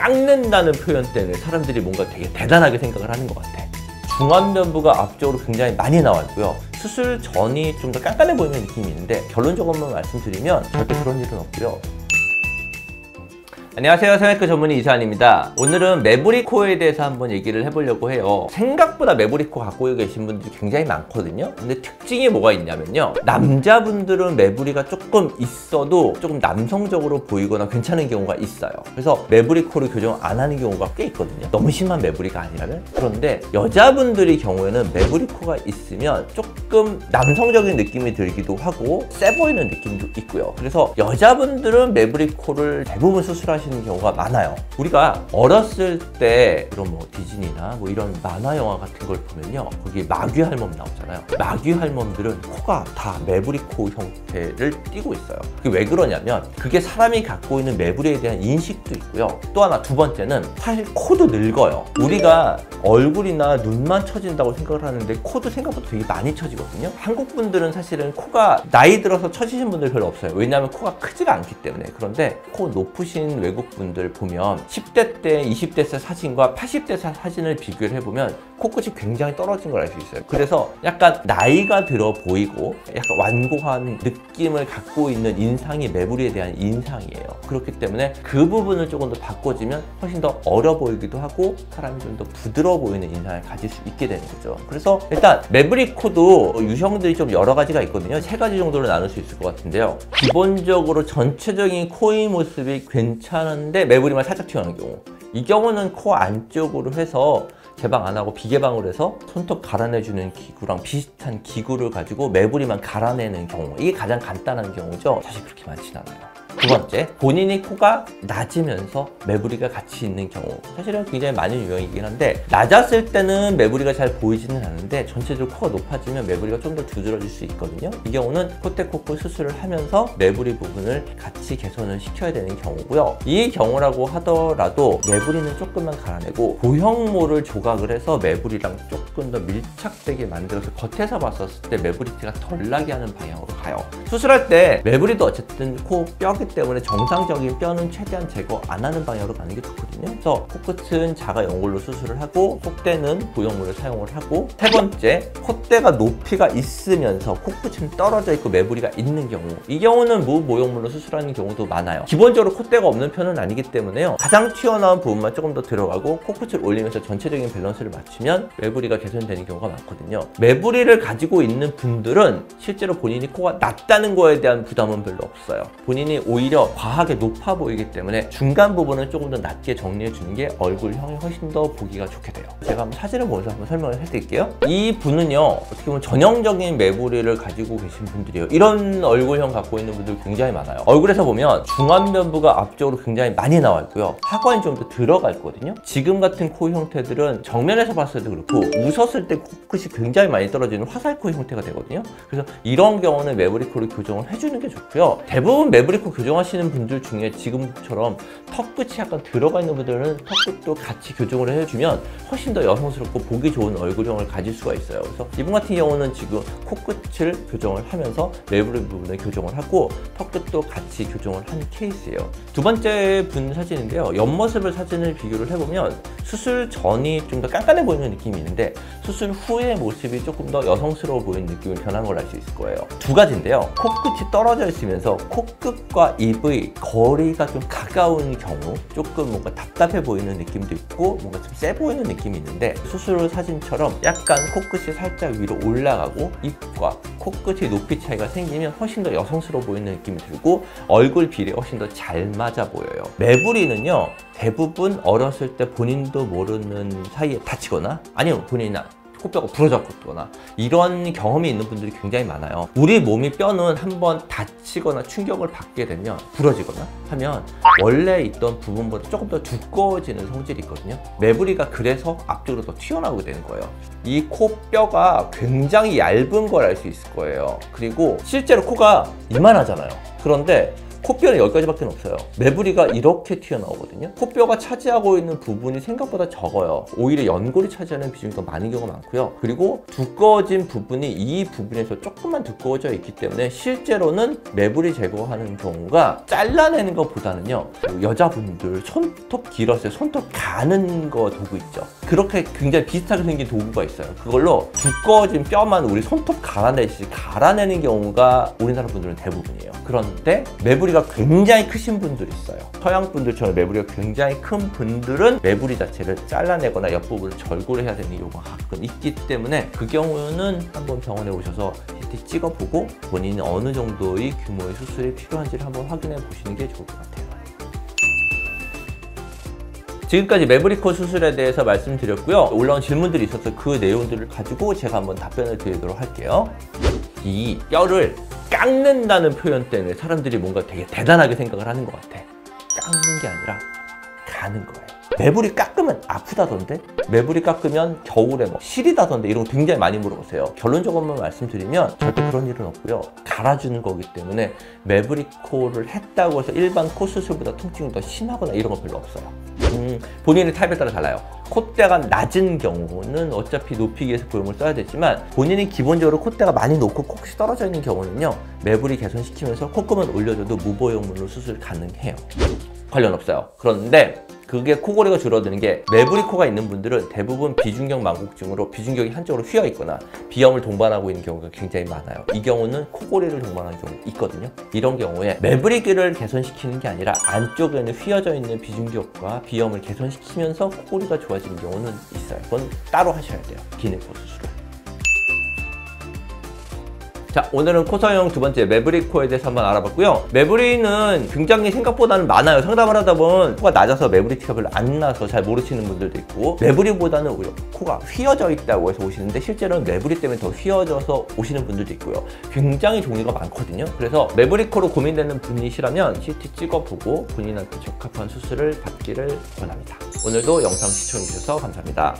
깎는다는 표현 때문에 사람들이 뭔가 되게 대단하게 생각을 하는 것 같아. 중안면부가 앞쪽으로 굉장히 많이 나와 있고요. 수술 전이 좀 더 깐깐해 보이는 느낌이 있는데 결론적으로만 말씀드리면 절대 그런 일은 없고요. 안녕하세요, 성형외과 전문의 이사한입니다. 오늘은 매부리 코에 대해서 한번 얘기를 해보려고 해요. 생각보다 매부리 코 갖고 계신 분들이 굉장히 많거든요. 근데 특징이 뭐가 있냐면요, 남자분들은 매부리가 조금 있어도 조금 남성적으로 보이거나 괜찮은 경우가 있어요. 그래서 매부리 코를 교정 안 하는 경우가 꽤 있거든요, 너무 심한 매부리가 아니라면. 그런데 여자분들의 경우에는 매부리 코가 있으면 조금 남성적인 느낌이 들기도 하고 세 보이는 느낌도 있고요. 그래서 여자분들은 매부리 코를 대부분 수술하시는 경우가 많아요. 우리가 어렸을 때 이런 뭐 디즈니나 뭐 이런 만화 영화 같은 걸 보면요, 거기 마귀 할멈 나오잖아요. 마귀 할멈들은 코가 다 매부리 코 형태를 띠고 있어요. 그게 왜 그러냐면 그게 사람이 갖고 있는 매부리에 대한 인식도 있고요. 또 하나, 두 번째는 사실 코도 늙어요. 우리가 얼굴이나 눈만 처진다고 생각을 하는데 코도 생각보다 되게 많이 처지거든요. 한국 분들은 사실은 코가 나이 들어서 처지신 분들 별로 없어요. 왜냐하면 코가 크지가 않기 때문에. 그런데 코 높으신 외국 분들 보면 10대 때, 20대 때 사진과 80대 사진을 비교를 해보면 코끝이 굉장히 떨어진 걸 알 수 있어요. 그래서 약간 나이가 들어 보이고 약간 완고한 느낌을 갖고 있는 인상이 매부리에 대한 인상이에요. 그렇기 때문에 그 부분을 조금 더 바꿔주면 훨씬 더 어려 보이기도 하고 사람이 좀 더 부드러워 보이는 인상을 가질 수 있게 되는 거죠. 그래서 일단 매부리 코도 유형들이 좀 여러 가지가 있거든요. 세 가지 정도로 나눌 수 있을 것 같은데요. 기본적으로 전체적인 코의 모습이 괜찮은데 매부리만 살짝 튀어나오는 경우, 이 경우는 코 안쪽으로 해서 개방 안 하고 비개방으로 해서 손톱 갈아내주는 기구랑 비슷한 기구를 가지고 매부리만 갈아내는 경우, 이게 가장 간단한 경우죠. 사실 그렇게 많진 않아요. 두 번째, 본인이 코가 낮으면서 매부리가 같이 있는 경우, 사실은 굉장히 많은 유형이긴 한데 낮았을 때는 매부리가 잘 보이지는 않는데 전체적으로 코가 높아지면 매부리가 좀 더 두드러질 수 있거든요. 이 경우는 콧대 코코 수술을 하면서 매부리 부분을 같이 개선을 시켜야 되는 경우고요. 이 경우라고 하더라도 매부리는 조금만 갈아내고 보형모를 조각을 해서 매부리랑 조금 더 밀착되게 만들어서 겉에서 봤었을 때 매부리티가 덜 나게 하는 방향으로 가요. 수술할 때 매부리도 어쨌든 코 뼈기 때문에 정상적인 뼈는 최대한 제거 안 하는 방향으로 가는 게 좋거든요. 그래서 코끝은 자가 연골로 수술을 하고 속대는 보형물을 사용을 하고, 세 번째, 콧대가 높이가 있으면서 코끝은 떨어져 있고 매부리가 있는 경우, 이 경우는 무보형물로 수술하는 경우도 많아요. 기본적으로 콧대가 없는 편은 아니기 때문에요, 가장 튀어나온 부분만 조금 더 들어가고 코끝을 올리면서 전체적인 밸런스를 맞추면 매부리가 개선되는 경우가 많거든요. 매부리를 가지고 있는 분들은 실제로 본인이 코가 낮다는 거에 대한 부담은 별로 없어요. 본인이 오히려 과하게 높아 보이기 때문에 중간 부분은 조금 더 낮게 정리해 주는 게 얼굴형이 훨씬 더 보기가 좋게 돼요. 제가 한번 사진을 보면서 한번 설명을 해드릴게요. 이 분은요, 어떻게 보면 전형적인 매부리를 가지고 계신 분들이에요. 이런 얼굴형 갖고 있는 분들 굉장히 많아요. 얼굴에서 보면 중안면부가 앞쪽으로 굉장히 많이 나와 있고요, 하관이 좀 더 들어가 있거든요. 지금 같은 코 형태들은 정면에서 봤을 때 그렇고 웃었을 때 코끝이 굉장히 많이 떨어지는 화살코 형태가 되거든요. 그래서 이런 경우는 매부리 코를 교정을 해주는 게 좋고요. 대부분 매부리 코 교정하시는 분들 중에 지금처럼 턱끝이 약간 들어가 있는 분들은 턱끝도 같이 교정을 해주면 훨씬 더 여성스럽고 보기 좋은 얼굴형을 가질 수가 있어요. 그래서 이분 같은 경우는 지금 코끝을 교정을 하면서 매부리 부분을 교정을 하고 턱끝도 같이 교정을 한 케이스예요. 두 번째 분 사진인데요, 옆모습을 사진을 비교를 해보면 수술 전이 좀 더 깐깐해 보이는 느낌이 있는데 수술 후의 모습이 조금 더 여성스러워 보이는 느낌을 변한 걸 알 수 있을 거예요. 두 가지인데요, 코끝이 떨어져 있으면서 코끝과 입의 거리가 좀 가까운 경우 조금 뭔가 답답해 보이는 느낌도 있고 뭔가 좀 세 보이는 느낌이 있는데, 수술 후 사진처럼 약간 코끝이 살짝 위로 올라가고 입과 코끝의 높이 차이가 생기면 훨씬 더 여성스러워 보이는 느낌이 들고 얼굴 비례 훨씬 더 잘 맞아 보여요. 매부리는요, 대부분 어렸을 때 본인도 모르는 사이에 다치거나 아니면 본인이 코뼈가 부러졌거나 이런 경험이 있는 분들이 굉장히 많아요. 우리 몸이 뼈는 한번 다치거나 충격을 받게 되면 부러지거나 하면 원래 있던 부분보다 조금 더 두꺼워지는 성질이 있거든요. 매부리가 그래서 앞쪽으로 더 튀어나오게 되는 거예요. 이 코뼈가 굉장히 얇은 걸 알 수 있을 거예요. 그리고 실제로 코가 이만하잖아요. 그런데 코뼈는 여기까지밖에 없어요. 매부리가 이렇게 튀어나오거든요. 코뼈가 차지하고 있는 부분이 생각보다 적어요. 오히려 연골이 차지하는 비중이 더 많은 경우가 많고요. 그리고 두꺼워진 부분이 이 부분에서 조금만 두꺼워져 있기 때문에 실제로는 매부리 제거하는 경우가 잘라내는 것보다는요, 여자분들 손톱 길었을 때 손톱 가는 거 도구 있죠. 그렇게 굉장히 비슷하게 생긴 도구가 있어요. 그걸로 두꺼워진 뼈만 우리 손톱 갈아내는 경우가 우리나라 분들은 대부분이에요. 그런데 매부리가 굉장히 크신 분들이 있어요. 서양 분들처럼 매부리가 굉장히 큰 분들은 매부리 자체를 잘라내거나 옆부분을 절골을 해야 되는 경우가 가끔 있기 때문에 그 경우는 한번 병원에 오셔서 CT 찍어보고 본인이 어느 정도의 규모의 수술이 필요한지를 한번 확인해 보시는 게 좋을 것 같아요. 지금까지 매부리코 수술에 대해서 말씀드렸고요. 올라온 질문들이 있어서 그 내용들을 가지고 제가 한번 답변을 드리도록 할게요. 이 뼈를 깎는다는 표현 때문에 사람들이 뭔가 되게 대단하게 생각을 하는 것 같아. 깎는 게 아니라 가는 거예요. 매부리 깎으면 아프다던데? 매부리 깎으면 겨울에 뭐 시리다던데? 이런 거 굉장히 많이 물어보세요. 결론적으로만 말씀드리면 절대 그런 일은 없고요. 갈아주는 거기 때문에 매부리코를 했다고 해서 일반 코 수술보다 통증이 더 심하거나 이런 거 별로 없어요. 본인의 타입에 따라 달라요. 콧대가 낮은 경우는 어차피 높이기 위해서 보형물 써야 되지만 본인이 기본적으로 콧대가 많이 높고 콕이 떨어져 있는 경우는요, 매부리 개선시키면서 콧구멍 올려줘도 무보형물로 수술 가능해요. 관련 없어요. 그런데 그게 코골이가 줄어드는 게 매부리코가 있는 분들은 대부분 비중격 망곡증으로 비중격이 한쪽으로 휘어 있거나 비염을 동반하고 있는 경우가 굉장히 많아요. 이 경우는 코골이를 동반하는 경우가 있거든요. 이런 경우에 매부리기를 개선시키는 게 아니라 안쪽에는 휘어져 있는 비중격과 비염을 개선시키면서 코골이가 좋아지는 경우는 있어요. 그건 따로 하셔야 돼요. 기내코 수술을. 자, 오늘은 코성형 두 번째 매부리코에 대해서 한번 알아봤고요. 매부리는 굉장히 생각보다는 많아요. 상담을 하다 보면 코가 낮아서 매부리 티가 별로 안 나서 잘 모르시는 분들도 있고, 매부리보다는 오히려 코가 휘어져 있다고 해서 오시는데 실제로는 매부리 때문에 더 휘어져서 오시는 분들도 있고요. 굉장히 종류가 많거든요. 그래서 매부리코로 고민되는 분이시라면 CT 찍어보고 본인한테 적합한 수술을 받기를 권합니다. 오늘도 영상 시청해주셔서 감사합니다.